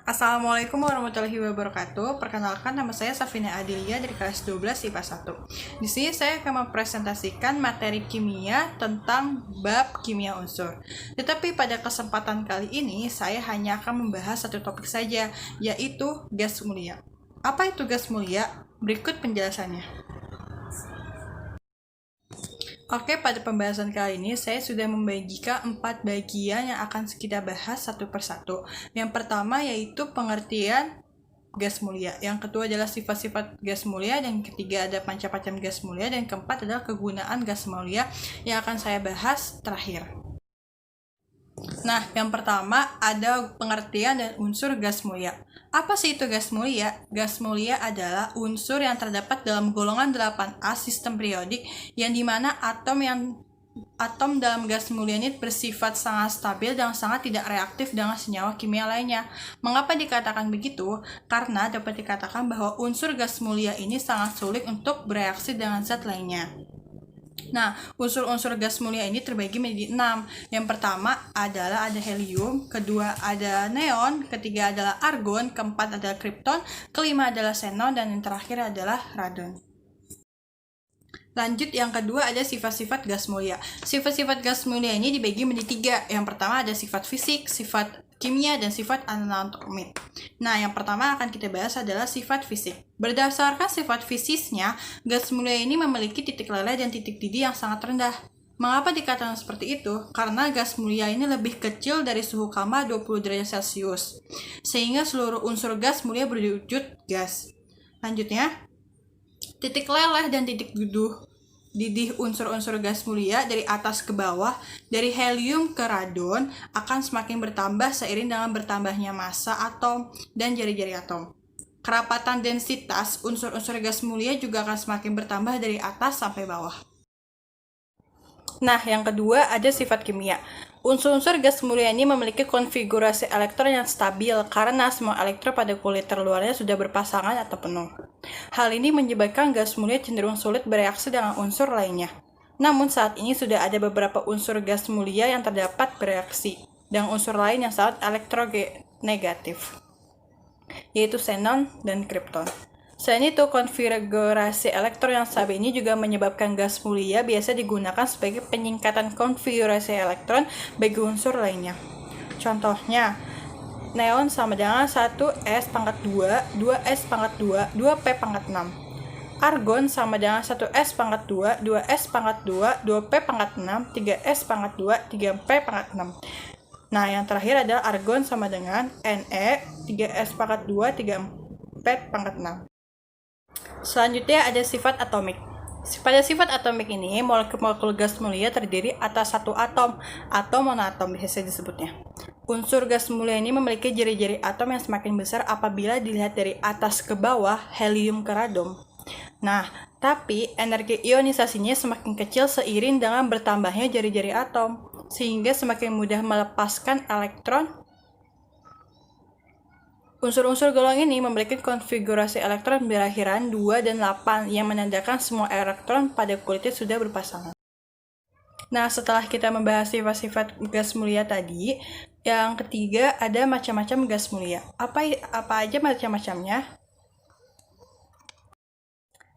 Assalamualaikum warahmatullahi wabarakatuh. Perkenalkan, nama saya Safina Adilia dari kelas 12 IPA 1. Di sini saya akan mempresentasikan materi kimia tentang bab kimia unsur. Tetapi pada kesempatan kali ini saya hanya akan membahas satu topik saja, yaitu gas mulia. Apa itu gas mulia? Berikut penjelasannya. Oke, pada pembahasan kali ini saya sudah membagikan 4 bagian yang akan kita bahas satu persatu. Yang pertama yaitu pengertian gas mulia. Yang kedua adalah sifat-sifat gas mulia. Dan ketiga ada macam-macam gas mulia. Dan keempat adalah kegunaan gas mulia yang akan saya bahas terakhir. Nah, yang pertama ada pengertian dan unsur gas mulia. Apa sih itu gas mulia? Gas mulia adalah unsur yang terdapat dalam golongan 8A sistem periodik yang dimana atom dalam gas mulia ini bersifat sangat stabil dan sangat tidak reaktif dengan senyawa kimia lainnya. Mengapa dikatakan begitu? Karena dapat dikatakan bahwa unsur gas mulia ini sangat sulit untuk bereaksi dengan zat lainnya. Nah, unsur-unsur gas mulia ini terbagi menjadi 6. Yang pertama adalah ada helium, kedua ada neon, ketiga adalah argon, keempat adalah krypton, kelima adalah xenon, dan yang terakhir adalah radon. Lanjut, yang kedua ada sifat-sifat gas mulia. Sifat-sifat gas mulia ini dibagi menjadi 3. Yang pertama ada sifat fisik, sifat kimia, dan sifat anatomik. Nah, yang pertama akan kita bahas adalah sifat fisik. Berdasarkan sifat fisiknya, gas mulia ini memiliki titik leleh dan titik didih yang sangat rendah. Mengapa dikatakan seperti itu? Karena gas mulia ini lebih kecil dari suhu kama 20 derajat Celcius, sehingga seluruh unsur gas mulia berwujud gas. Lanjutnya, titik leleh dan titik didih unsur-unsur gas mulia dari atas ke bawah, dari helium ke radon, akan semakin bertambah seiring dengan bertambahnya massa atom dan jari-jari atom. Kerapatan densitas unsur-unsur gas mulia juga akan semakin bertambah dari atas sampai bawah. Nah, yang kedua ada sifat kimia. Unsur-unsur gas mulia ini memiliki konfigurasi elektron yang stabil karena semua elektron pada kulit terluarnya sudah berpasangan atau penuh. Hal ini menyebabkan gas mulia cenderung sulit bereaksi dengan unsur lainnya. Namun saat ini sudah ada beberapa unsur gas mulia yang terdapat bereaksi dengan unsur lain yang sangat elektronegatif, yaitu xenon dan krypton. Selain itu, konfigurasi elektron yang stabil ini juga menyebabkan gas mulia biasa digunakan sebagai penyingkatan konfigurasi elektron bagi unsur lainnya. Contohnya, neon sama dengan 1s pangkat 2, 2s pangkat 2, 2p pangkat 6. Argon sama dengan 1s pangkat 2, 2s pangkat 2, 2p pangkat 6, 3s pangkat 2, 3p pangkat 6. Nah, yang terakhir adalah argon sama dengan Ne, 3s pangkat 2, 3p pangkat 6. Selanjutnya ada sifat atomik. Pada sifat atomik ini, molekul-molekul gas mulia terdiri atas satu atom atau monoatom biasa disebutnya. Unsur gas mulia ini memiliki jari-jari atom yang semakin besar apabila dilihat dari atas ke bawah, helium ke radon. Nah, tapi energi ionisasinya semakin kecil seiring dengan bertambahnya jari-jari atom, sehingga semakin mudah melepaskan elektron. Unsur-unsur golongan ini memiliki konfigurasi elektron berakhiran 2 dan 8 yang menandakan semua elektron pada kulitnya sudah berpasangan. Nah, setelah kita membahas sifat-sifat gas mulia tadi, yang ketiga ada macam-macam gas mulia. Apa aja macam-macamnya?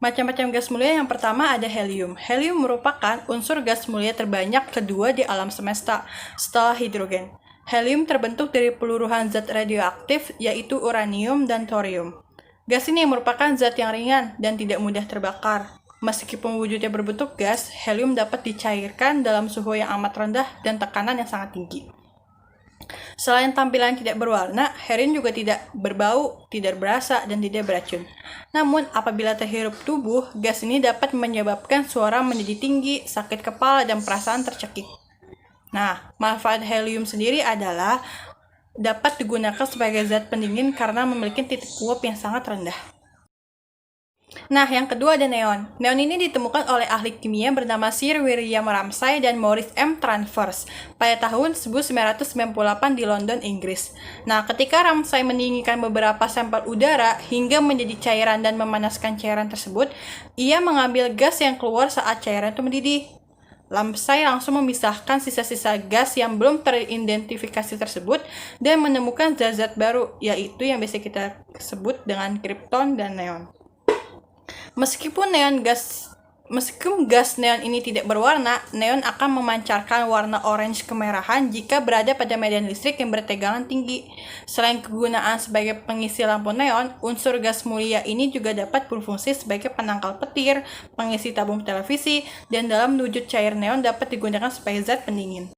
Macam-macam gas mulia yang pertama ada helium. Helium merupakan unsur gas mulia terbanyak kedua di alam semesta setelah hidrogen. Helium terbentuk dari peluruhan zat radioaktif yaitu uranium dan thorium. Gas ini merupakan zat yang ringan dan tidak mudah terbakar. Meskipun wujudnya berbentuk gas, helium dapat dicairkan dalam suhu yang amat rendah dan tekanan yang sangat tinggi. Selain tampilan tidak berwarna, helium juga tidak berbau, tidak berasa, dan tidak beracun. Namun, apabila terhirup tubuh, gas ini dapat menyebabkan suara menjadi tinggi, sakit kepala, dan perasaan tercekik. Nah, manfaat helium sendiri adalah dapat digunakan sebagai zat pendingin karena memiliki titik uap yang sangat rendah. Nah, yang kedua ada neon. Neon ini ditemukan oleh ahli kimia bernama Sir William Ramsay dan Maurice M. Travers pada tahun 1998 di London, Inggris. Nah, ketika Ramsay mendinginkan beberapa sampel udara hingga menjadi cairan dan memanaskan cairan tersebut, ia mengambil gas yang keluar saat cairan itu mendidih. Ramsay langsung memisahkan sisa-sisa gas yang belum teridentifikasi tersebut dan menemukan zat-zat baru, yaitu yang biasa kita sebut dengan krypton dan neon. Meskipun gas neon ini tidak berwarna, neon akan memancarkan warna orange kemerahan jika berada pada medan listrik yang bertegangan tinggi. Selain kegunaan sebagai pengisi lampu neon, unsur gas mulia ini juga dapat berfungsi sebagai penangkal petir, pengisi tabung televisi, dan dalam wujud cair neon dapat digunakan sebagai zat pendingin.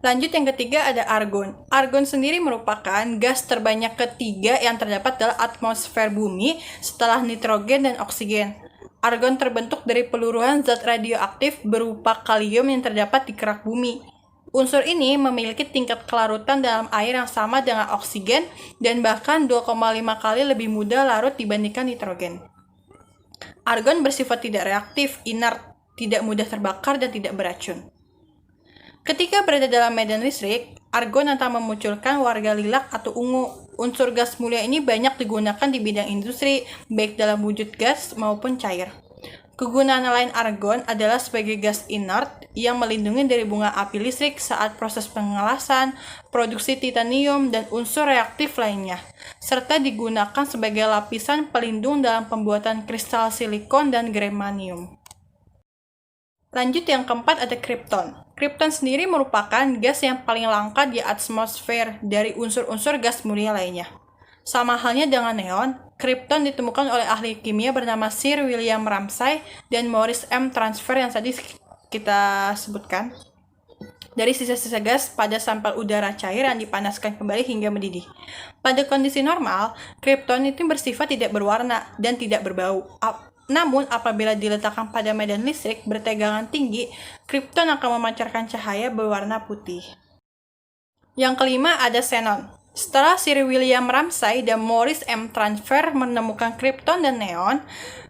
Lanjut yang ketiga ada argon. Argon sendiri merupakan gas terbanyak ketiga yang terdapat dalam atmosfer bumi setelah nitrogen dan oksigen. Argon terbentuk dari peluruhan zat radioaktif berupa kalium yang terdapat di kerak bumi. Unsur ini memiliki tingkat kelarutan dalam air yang sama dengan oksigen dan bahkan 2,5 kali lebih mudah larut dibandingkan nitrogen. Argon bersifat tidak reaktif, inert, tidak mudah terbakar, dan tidak beracun. Ketika berada dalam medan listrik, argon akan memunculkan warna lilac atau ungu. Unsur gas mulia ini banyak digunakan di bidang industri, baik dalam wujud gas maupun cair. Kegunaan lain argon adalah sebagai gas inert yang melindungi dari bunga api listrik saat proses pengelasan, produksi titanium, dan unsur reaktif lainnya, serta digunakan sebagai lapisan pelindung dalam pembuatan kristal silikon dan germanium. Lanjut yang keempat ada krypton. Krypton sendiri merupakan gas yang paling langka di atmosfer dari unsur-unsur gas mulia lainnya. Sama halnya dengan neon, krypton ditemukan oleh ahli kimia bernama Sir William Ramsay dan Maurice M. Transfer yang tadi kita sebutkan dari sisa-sisa gas pada sampel udara cair yang dipanaskan kembali hingga mendidih. Pada kondisi normal, krypton itu bersifat tidak berwarna dan tidak berbau. Namun, apabila diletakkan pada medan listrik bertegangan tinggi, krypton akan memancarkan cahaya berwarna putih. Yang kelima ada xenon. Setelah Sir William Ramsay dan Maurice M. Transfer menemukan krypton dan neon,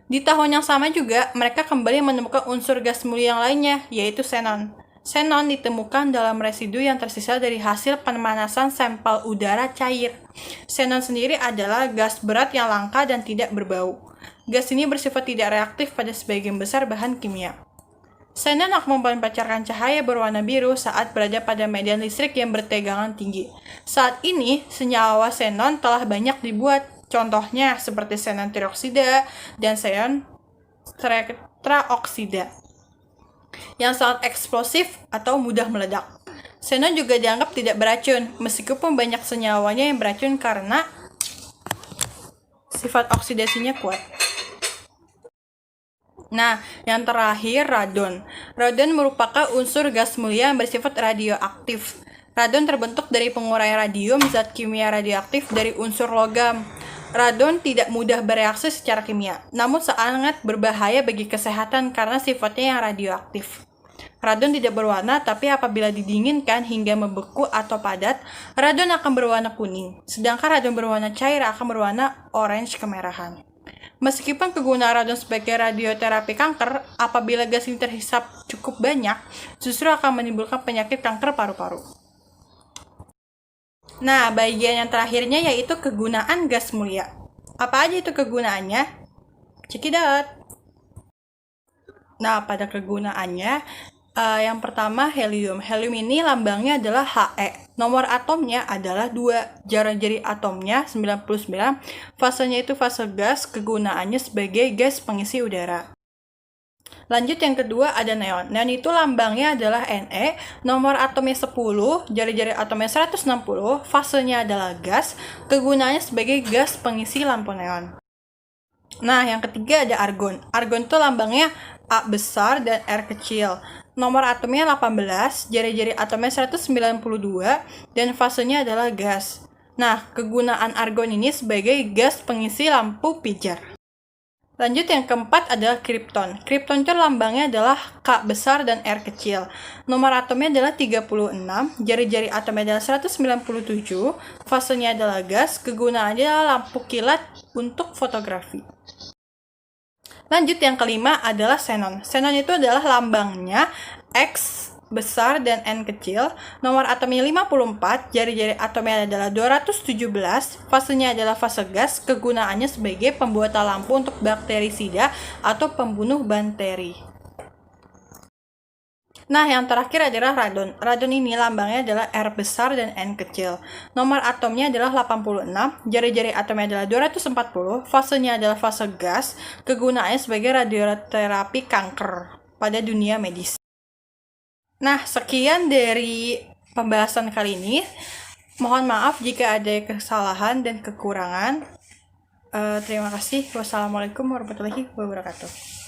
di tahun yang sama juga mereka kembali menemukan unsur gas mulia yang lainnya, yaitu xenon. Xenon ditemukan dalam residu yang tersisa dari hasil pemanasan sampel udara cair. Xenon sendiri adalah gas berat yang langka dan tidak berbau. Gas ini bersifat tidak reaktif pada sebagian besar bahan kimia. Xenon akan memancarkan cahaya berwarna biru saat berada pada medan listrik yang bertegangan tinggi. Saat ini, senyawa xenon telah banyak dibuat, contohnya seperti xenon trioksida dan xenon tetraoksida, yang sangat eksplosif atau mudah meledak. Xenon juga dianggap tidak beracun, meskipun banyak senyawanya yang beracun karena sifat oksidasinya kuat. Nah, yang terakhir radon. Radon merupakan unsur gas mulia yang bersifat radioaktif. Radon terbentuk dari penguraian radium, zat kimia radioaktif dari unsur logam. Radon tidak mudah bereaksi secara kimia, namun sangat berbahaya bagi kesehatan karena sifatnya yang radioaktif. Radon tidak berwarna, tapi apabila didinginkan hingga membeku atau padat, radon akan berwarna kuning. Sedangkan radon berwarna cair akan berwarna orange kemerahan. Meskipun kegunaan radon sebagai radioterapi kanker, apabila gas ini terhisap cukup banyak, justru akan menimbulkan penyakit kanker paru-paru. Nah, bagian yang terakhirnya yaitu kegunaan gas mulia. Apa aja itu kegunaannya? Check it out! Nah, pada kegunaannya, yang pertama helium. Helium ini lambangnya adalah He. Nomor atomnya adalah 2. Jari-jari atomnya 99. Fasenya itu fase gas, kegunaannya sebagai gas pengisi udara. Lanjut yang kedua ada neon. Neon itu lambangnya adalah Ne. Nomor atomnya 10. Jari-jari atomnya 160. Fasenya adalah gas, kegunaannya sebagai gas pengisi lampu neon. Nah, yang ketiga ada argon. Argon itu lambangnya A besar dan R kecil. Nomor atomnya 18, jari-jari atomnya 192, dan fasenya adalah gas. Nah, kegunaan argon ini sebagai gas pengisi lampu pijar. Lanjut yang keempat adalah krypton. Krypton itu lambangnya adalah K besar dan R kecil. Nomor atomnya adalah 36, jari-jari atomnya adalah 197, fasenya adalah gas, kegunaannya adalah lampu kilat untuk fotografi. Lanjut yang kelima adalah xenon. Xenon itu adalah lambangnya X besar dan N kecil. Nomor atomnya 54, jari-jari atomnya adalah 217, fasenya adalah fase gas, kegunaannya sebagai pembuatan lampu untuk bakterisida atau pembunuh bakteri. Nah, yang terakhir adalah radon. Radon ini lambangnya adalah R besar dan N kecil. Nomor atomnya adalah 86, jari-jari atomnya adalah 240, fasenya adalah fase gas, kegunaannya sebagai radioterapi kanker pada dunia medis. Nah, sekian dari pembahasan kali ini. Mohon maaf jika ada kesalahan dan kekurangan. Terima kasih. Wassalamualaikum warahmatullahi wabarakatuh.